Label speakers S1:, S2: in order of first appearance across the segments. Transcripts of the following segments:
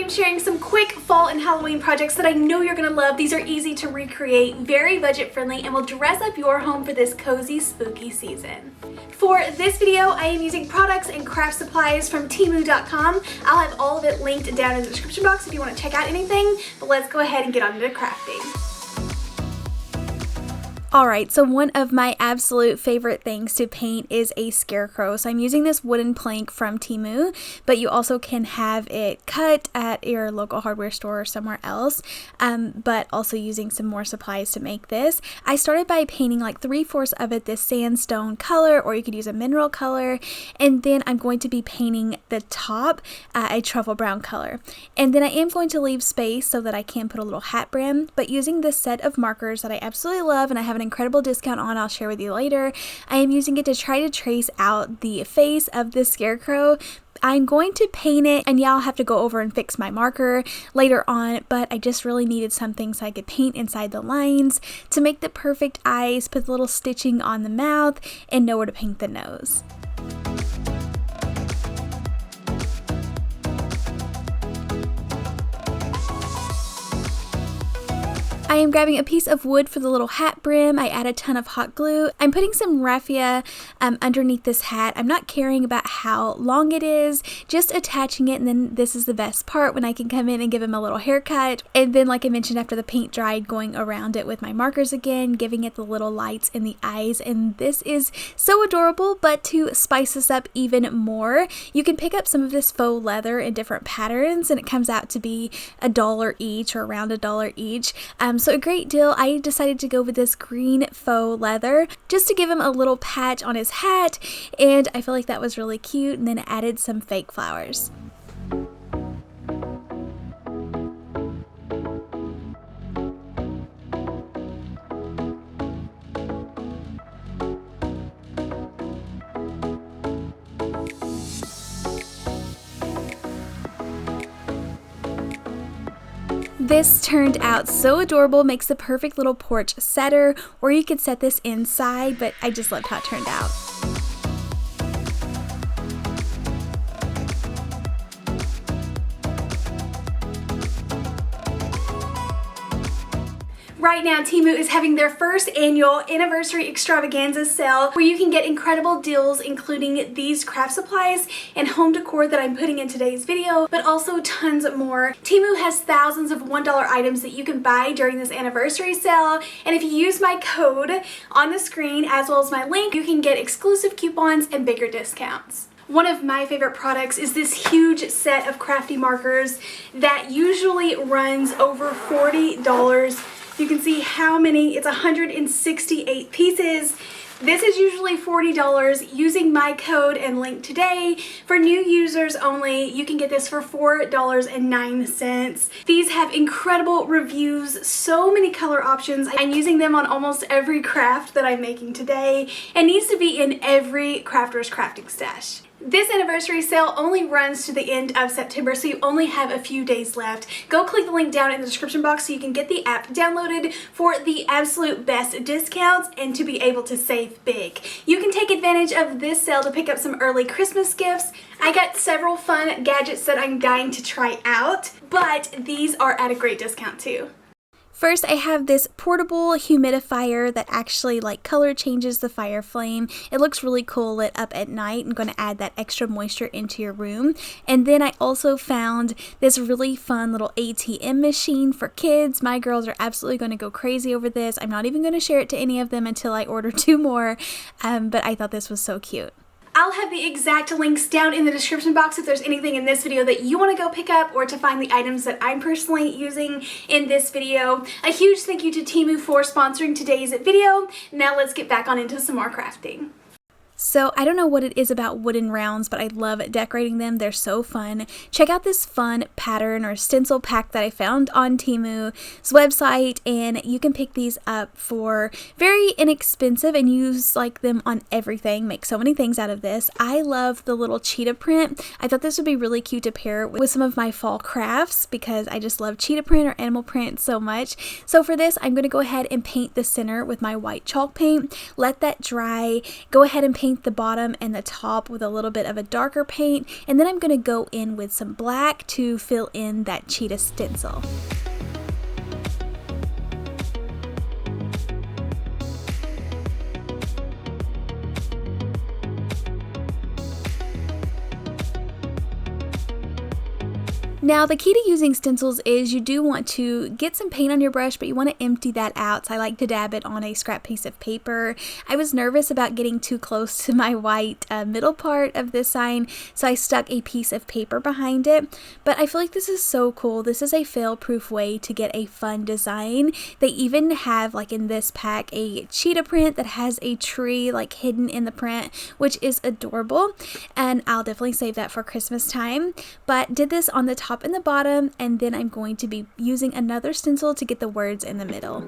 S1: am sharing some quick fall and Halloween projects that I know you're gonna love. These are easy to recreate, very budget friendly, and will dress up your home for this cozy, spooky season. For this video, I am using products and craft supplies from Temu.com. I'll have all of it linked down in the description box if you want to check out anything, but let's go ahead and get on to crafting. Alright, so one of my absolute favorite things to paint is a scarecrow. So I'm using this wooden plank from Temu, but you also can have it cut at your local hardware store or somewhere else, but also using some more supplies to make this. I started by painting like 3/4 of it this sandstone color, or you could use a mineral color, and then I'm going to be painting the top a truffle brown color. And then I am going to leave space so that I can put a little hat brim, but using this set of markers that I absolutely love and I have an incredible discount on, I'll share with you later. I am using it to try to trace out the face of the scarecrow. I'm going to paint it, and yeah, I'll have to go over and fix my marker later on, but I just really needed something so I could paint inside the lines to make the perfect eyes, put the little stitching on the mouth, and know where to paint the nose. I am grabbing a piece of wood for the little hat brim. I add a ton of hot glue. I'm putting some raffia underneath this hat. I'm not caring about how long it is, just attaching it, and then this is the best part when I can come in and give him a little haircut. And then, like I mentioned, after the paint dried, going around it with my markers again, giving it the little lights in the eyes, and this is so adorable. But to spice this up even more, you can pick up some of this faux leather in different patterns, and it comes out to be $1 each, or around $1 each. So a great deal. I decided to go with this green faux leather just to give him a little patch on his hat, and I feel like that was really cute, and then added some fake flowers. This turned out so adorable, makes the perfect little porch setter, or you could set this inside, but I just loved how it turned out. Right now, Temu is having their first annual anniversary extravaganza sale where you can get incredible deals, including these craft supplies and home decor that I'm putting in today's video, but also tons more. Temu has thousands of $1 items that you can buy during this anniversary sale, and if you use my code on the screen as well as my link, you can get exclusive coupons and bigger discounts. One of my favorite products is this huge set of crafty markers that usually runs over $40. You can see how many, it's 168 pieces. This is usually $40. Using my code and link today, for new users only, you can get this for $4.09. These have incredible reviews, so many color options. I'm using them on almost every craft that I'm making today, and needs to be in every crafter's crafting stash. This anniversary sale only runs to the end of September, so you only have a few days left. Go click the link down in the description box so you can get the app downloaded for the absolute best discounts and to be able to save big. You can take advantage of this sale to pick up some early Christmas gifts. I got several fun gadgets that I'm dying to try out, but these are at a great discount too. First, I have this portable humidifier that actually like color changes the fire flame. It looks really cool lit up at night. I'm going to add that extra moisture into your room. And then I also found this really fun little ATM machine for kids. My girls are absolutely going to go crazy over this. I'm not even going to share it to any of them until I order 2 more, but I thought this was so cute. I'll have the exact links down in the description box if there's anything in this video that you want to go pick up, or to find the items that I'm personally using in this video. A huge thank you to Temu for sponsoring today's video. Now let's get back on into some more crafting. So I don't know what it is about wooden rounds, but I love decorating them. They're so fun. Check out this fun pattern or stencil pack that I found on Temu's website, and you can pick these up for very inexpensive and use like them on everything. Make so many things out of this. I love the little cheetah print. I thought this would be really cute to pair with some of my fall crafts because I just love cheetah print or animal print so much. So for this, I'm going to go ahead and paint the center with my white chalk paint. Let that dry. Go ahead and paint paint the bottom and the top with a little bit of a darker paint, and then I'm going to go in with some black to fill in that cheetah stencil. Now, the key to using stencils is you do want to get some paint on your brush, but you want to empty that out. So I like to dab it on a scrap piece of paper. I was nervous about getting too close to my white middle part of this sign, so I stuck a piece of paper behind it. But I feel like this is so cool. This is a fail-proof way to get a fun design. They even have, like in this pack, a cheetah print that has a tree like hidden in the print, which is adorable. And I'll definitely save that for Christmas time. But did this on the top and the bottom, and then I'm going to be using another stencil to get the words in the middle.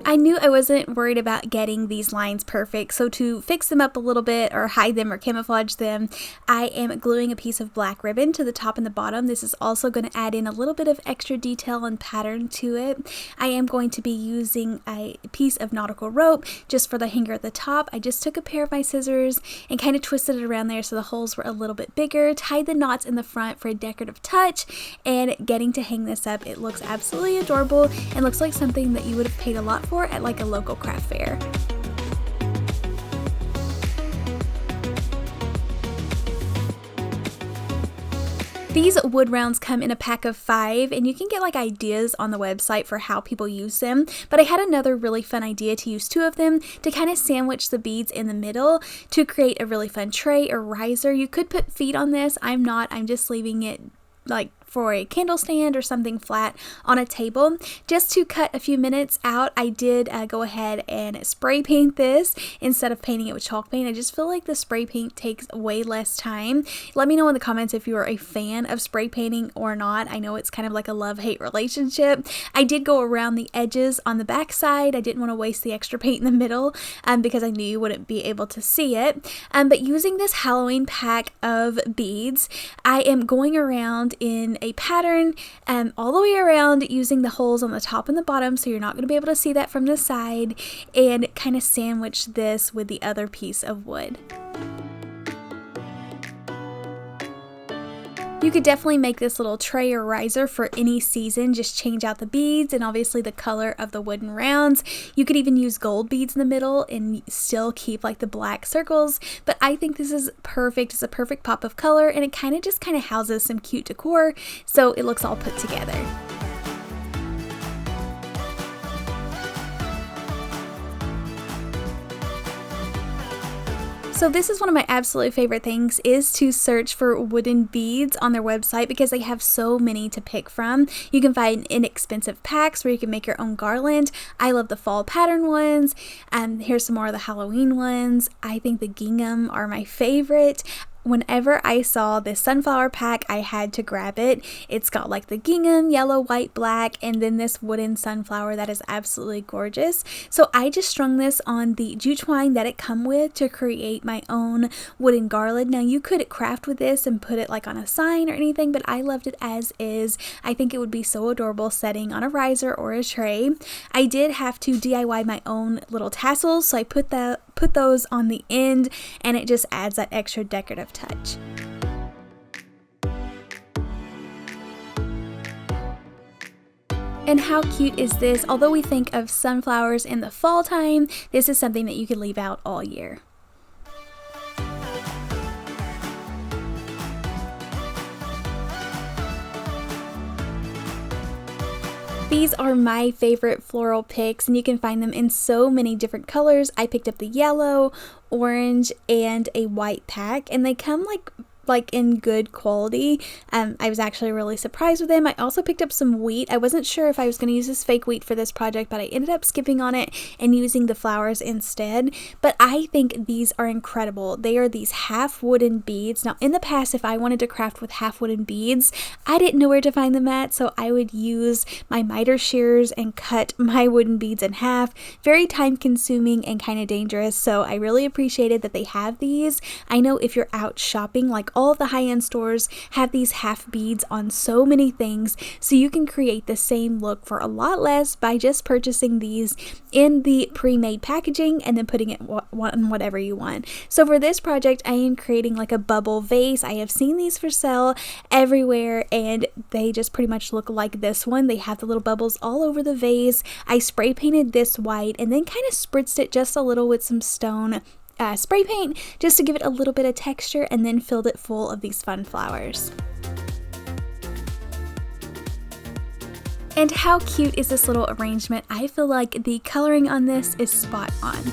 S1: I knew I wasn't worried about getting these lines perfect, so to fix them up a little bit or hide them or camouflage them, I am gluing a piece of black ribbon to the top and the bottom. This is also going to add in a little bit of extra detail and pattern to it. I am going to be using a piece of nautical rope just for the hanger at the top. I just took a pair of my scissors and kind of twisted it around there so the holes were a little bit bigger, tied the knots in the front for a decorative touch, and getting to hang this up, it looks absolutely adorable and looks like something that you would have paid a lot for at like a local craft fair. These wood rounds come in a pack of 5, and you can get like ideas on the website for how people use them, but I had another really fun idea to use 2 of them to kind of sandwich the beads in the middle to create a really fun tray or riser. You could put feet on this. I'm just leaving it like for a candle stand or something flat on a table. Just to cut a few minutes out, I did go ahead and spray paint this instead of painting it with chalk paint. I just feel like the spray paint takes way less time. Let me know in the comments if you are a fan of spray painting or not. I know it's kind of like a love-hate relationship. I did go around the edges on the back side. I didn't want to waste the extra paint in the middle because I knew you wouldn't be able to see it. But using this Halloween pack of beads, I am going around in a pattern all the way around using the holes on the top and the bottom, so you're not going to be able to see that from the side, and kind of sandwich this with the other piece of wood. You could definitely make this little tray or riser for any season. Just change out the beads and obviously the color of the wooden rounds. You could even use gold beads in the middle and still keep like the black circles, but I think this is perfect. It's a perfect pop of color, and it kind of houses some cute decor, so it looks all put together. So this is one of my absolute favorite things, is to search for wooden beads on their website because they have so many to pick from. You can find inexpensive packs where you can make your own garland. I love the fall pattern ones. Here's some more of the Halloween ones. I think the gingham are my favorite. Whenever I saw this sunflower pack, I had to grab it. It's got like the gingham, yellow, white, black, and then this wooden sunflower that is absolutely gorgeous. So I just strung this on the jute twine that it come with to create my own wooden garland. Now you could craft with this and put it like on a sign or anything, but I loved it as is. I think it would be so adorable setting on a riser or a tray. I did have to DIY my own little tassels, so I put those on the end, and it just adds that extra decorative touch. And how cute is this? Although we think of sunflowers in the fall time, this is something that you could leave out all year. These are my favorite floral picks, and you can find them in so many different colors. I picked up the yellow, orange, and a white pack, and they come like in good quality. I was actually really surprised with them. I also picked up some wheat. I wasn't sure if I was going to use this fake wheat for this project, but I ended up skipping on it and using the flowers instead. But I think these are incredible. They are these half wooden beads. Now in the past, if I wanted to craft with half wooden beads, I didn't know where to find them at, so I would use my miter shears and cut my wooden beads in half. Very time consuming and kind of dangerous, so I really appreciated that they have these. I know if you're out shopping like all of the high-end stores have these half beads on so many things, so you can create the same look for a lot less by just purchasing these in the pre-made packaging and then putting it on whatever you want. So for this project, I am creating like a bubble vase. I have seen these for sale everywhere, and they just pretty much look like this one. They have the little bubbles all over the vase. I spray painted this white and then kind of spritzed it just a little with some stone spray paint just to give it a little bit of texture, and then filled it full of these fun flowers. And how cute is this little arrangement? I feel like the coloring on this is spot on.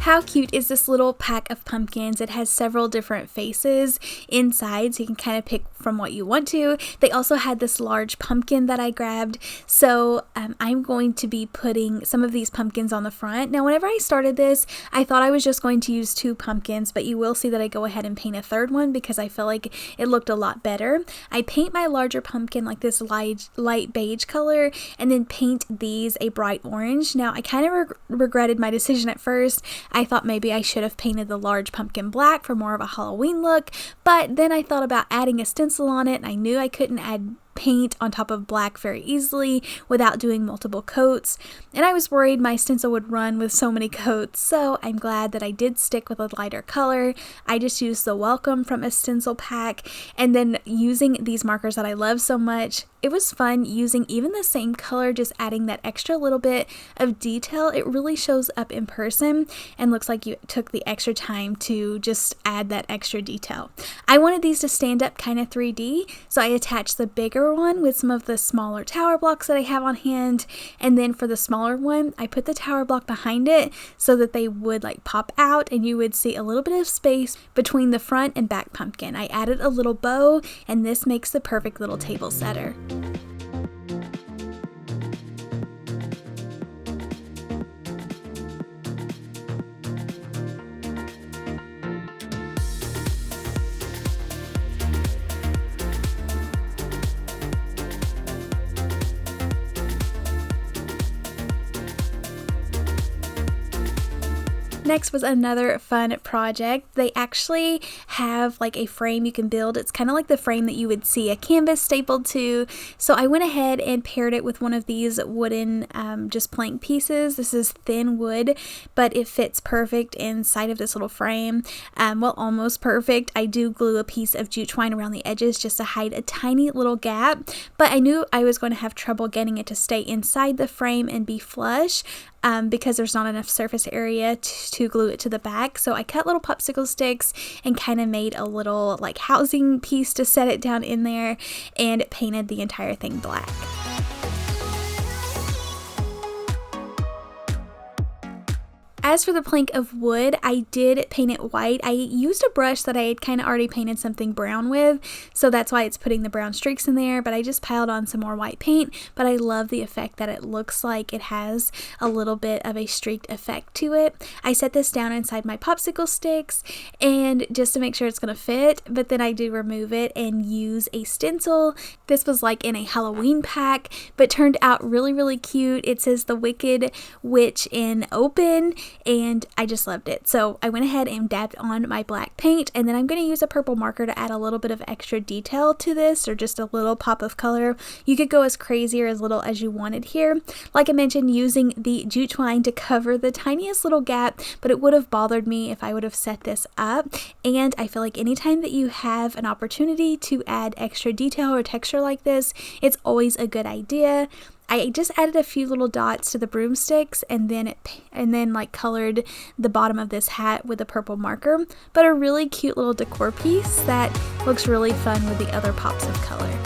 S1: How cute is this little pack of pumpkins? It has several different faces inside, so you can kind of pick from what you want to. They also had this large pumpkin that I grabbed, so I'm going to be putting some of these pumpkins on the front. Now, whenever I started this, I thought I was just going to use 2 pumpkins, but you will see that I go ahead and paint a third one because I feel like it looked a lot better. I paint my larger pumpkin like this light beige color, and then paint these a bright orange. Now, I kind of regretted my decision at first. I thought maybe I should have painted the large pumpkin black for more of a Halloween look, but then I thought about adding a stencil on it, and I knew I couldn't add paint on top of black very easily without doing multiple coats, and I was worried my stencil would run with so many coats, so I'm glad that I did stick with a lighter color. I just used the Welcome from a stencil pack, and then using these markers that I love so much. It was fun using even the same color, just adding that extra little bit of detail. It really shows up in person and looks like you took the extra time to just add that extra detail. I wanted these to stand up kind of 3D, so I attached the bigger one with some of the smaller tower blocks that I have on hand, and then for the smaller one, I put the tower block behind it so that they would like pop out and you would see a little bit of space between the front and back pumpkin. I added a little bow, and this makes the perfect little table setter. Next was another fun project. They actually have like a frame you can build. It's kind of like the frame that you would see a canvas stapled to. So I went ahead and paired it with one of these wooden just plank pieces. This is thin wood, but it fits perfect inside of this little frame. Well, almost perfect. I do glue a piece of jute twine around the edges just to hide a tiny little gap, but I knew I was going to have trouble getting it to stay inside the frame and be flush. Because there's not enough surface area to glue it to the back. So I cut little popsicle sticks and kind of made a little like housing piece to set it down in there, and painted the entire thing black. As for the plank of wood, I did paint it white. I used a brush that I had kind of already painted something brown with, so that's why it's putting the brown streaks in there, but I just piled on some more white paint. But I love the effect that it looks like it has a little bit of a streaked effect to it. I set this down inside my popsicle sticks and just to make sure it's going to fit, but then I do remove it and use a stencil. This was like in a Halloween pack, but turned out really, really cute. It says the Wicked Witch in open, and I just loved it. So I went ahead and dabbed on my black paint, and then I'm going to use a purple marker to add a little bit of extra detail to this, or just a little pop of color. You could go as crazy or as little as you wanted here. Like I mentioned, using the jute twine to cover the tiniest little gap, but it would have bothered me if I would have set this up. And I feel like anytime that you have an opportunity to add extra detail or texture like this, it's always a good idea. I just added a few little dots to the broomsticks and then like colored the bottom of this hat with a purple marker, but a really cute little decor piece that looks really fun with the other pops of color.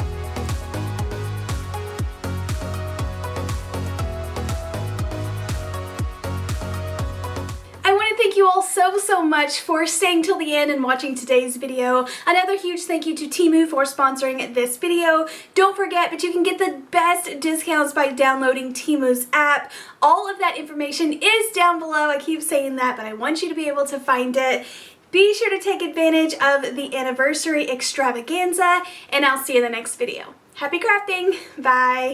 S1: Thank you all so much for staying till the end and watching today's video. Another huge thank you to Temu for sponsoring this video. Don't forget that you can get the best discounts by downloading Temu's app. All of that information is down below. I keep saying that, but I want you to be able to find it. Be sure to take advantage of the anniversary extravaganza, and I'll see you in the next video. Happy crafting! Bye!